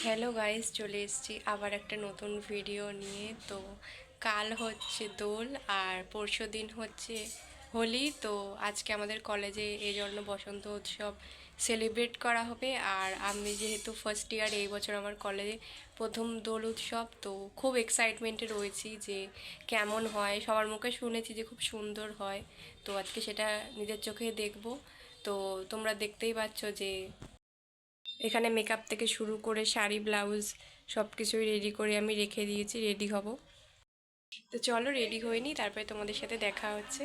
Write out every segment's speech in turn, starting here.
Hello guys, চলে এসেছি আবার একটা নতুন ভিডিও নিয়ে। তো কাল হচ্ছে দোল আর পরশু দিন হচ্ছে হোলি। তো আজকে আমাদের কলেজে এই জন্য বসন্ত উৎসব সেলিব্রেট করা হবে। আর আমি যেহেতু ফার্স্ট ইয়ার, এই বছর আমার কলেজে প্রথম দোল উৎসব, তো খুব এক্সাইটমেন্টে রয়েছি যে কেমন হয়। সবার মুখে শুনেছি যে খুব সুন্দর হয়, তো আজকে সেটা নিজের চোখে দেখব। তো তোমরা দেখতেই পাচ্ছ যে এখানে মেকআপ থেকে শুরু করে শাড়ি ব্লাউজ সব কিছুই রেডি করে আমি রেখে দিয়েছি, রেডি হব। তো চলো রেডি হয়ে নিই, তারপরে তোমাদের সাথে দেখা হচ্ছে।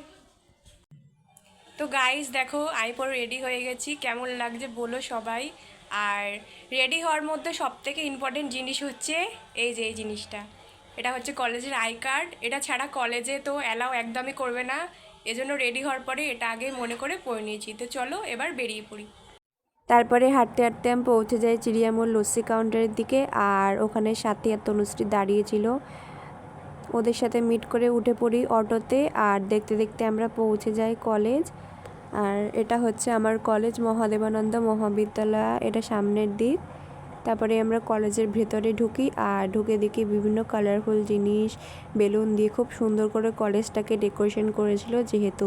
তো গাইস দেখো, আমি পুরো রেডি হয়ে গেছি, কেমন লাগছে বলো সবাই। আর রেডি হওয়ার মধ্যে সব থেকে ইম্পর্টেন্ট জিনিস হচ্ছে এই জিনিসটা। এটা হচ্ছে কলেজের আই কার্ড। এটা ছাড়া কলেজে তো অ্যালাউ একদমই করবে না, এজন্য রেডি হওয়ার পরে এটা আগে মনে করে পরে নিয়েছি। তো চলো এবার বেরিয়ে পড়ি। তারপরে হাঁটতে হাঁটতে আমি পৌঁছে যাই চিড়িয়ামোড় লস্যি কাউন্টারের দিকে। আর ওখানে সাথী আর তনুশ্রী দাঁড়িয়েছিল, ওদের সাথে মিট করে উঠে পড়ি অটোতে। আর দেখতে দেখতে আমরা পৌঁছে যাই কলেজ। আর এটা হচ্ছে আমার কলেজ, মহাদেবানন্দ মহাবিদ্যালয়, এটা সামনের দিক। তারপরে আমরা কলেজের ভেতরে ঢুকি, আর ঢুকে দেখি বিভিন্ন কালারফুল জিনিস, বেলুন দিয়ে খুব সুন্দর করে কলেজটাকে ডেকোরেশন করেছিল, যেহেতু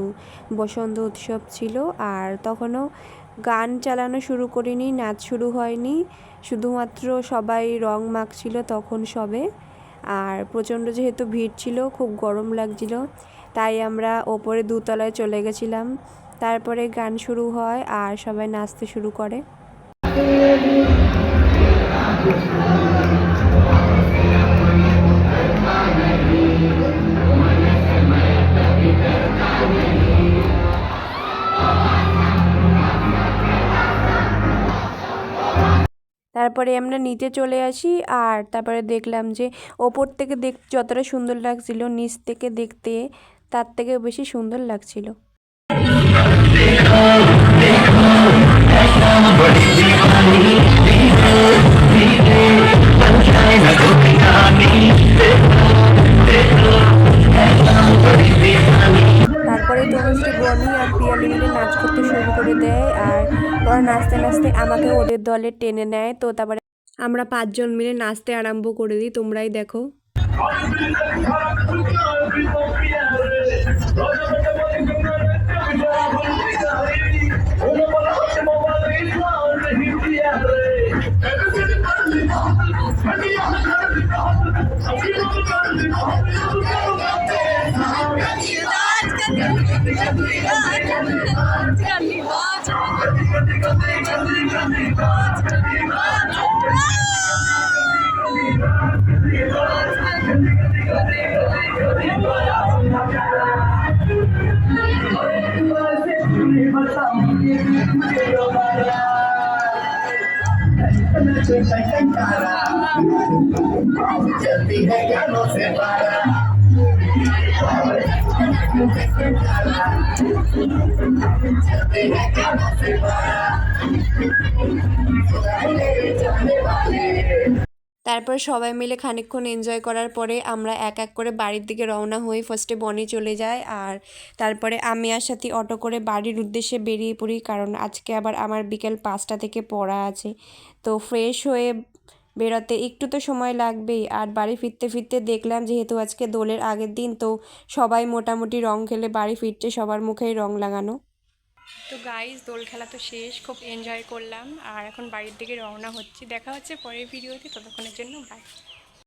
বসন্ত উৎসব ছিল। আর তখনও গান চালানো শুরু করিনি, নাচ শুরু হয়নি, শুধুমাত্র সবাই রং মাখছিল তখন সবে। আর প্রচণ্ড যেহেতু ভিড় ছিল, খুব গরম লাগছিল, তাই আমরা ওপরে দোতলায় চলে গেছিলাম। তারপরে গান শুরু হয় আর সবাই নাচতে শুরু করে। তারপরে আমরা নিচে চলে আসি। আর তারপরে দেখলাম যে ওপর থেকে যতটা সুন্দর লাগছিল, নিচ থেকে দেখতে তার থেকে বেশি সুন্দর লাগছিল। তারপরে তনুশ্রী, বনি আর পিয়ালি মিলে নাচ করতে শুরু করে দেয়। আর ওরা নাচতে নাচতে আমাকে ওদের দলে টেনে নেয়। তো তারপরে আমরা 5 জন মিলে নাচতে আরম্ভ করে দিই, তোমরাই দেখো। जल्दी है ज्ञानों से पारा जल्दी है ज्ञानों से पारा जाने वाले। তারপর সবাই মিলে খানিকক্ষণ এনজয় করার পরে আমরা এক এক করে বাড়ির দিকে রওনা হই। ফার্স্টে বনি চলে যায়, আর তারপরে আমি আর সাথে অটো করে বাড়ির উদ্দেশ্যে বেরিয়ে পড়ি, কারণ আজকে আবার আমার বিকেল 5টা থেকে পড়া আছে। তো ফ্রেশ হয়ে বেরোতে একটু তো সময় লাগবেই। আর বাড়ি ফিরতে ফিরতে দেখলাম যেহেতু আজকে দোলের আগের দিন, তো সবাই মোটামুটি রং খেলে বাড়ি ফিরছে, সবার মুখেই রং লাগানো। তো গাইস, দোল খেলা তো শেষ, খুব এনজয় করলাম, আর এখন বাড়ির দিকে রওনা হচ্ছি। দেখা হচ্ছে পরের ভিডিওতে, ততক্ষণের জন্য বাই।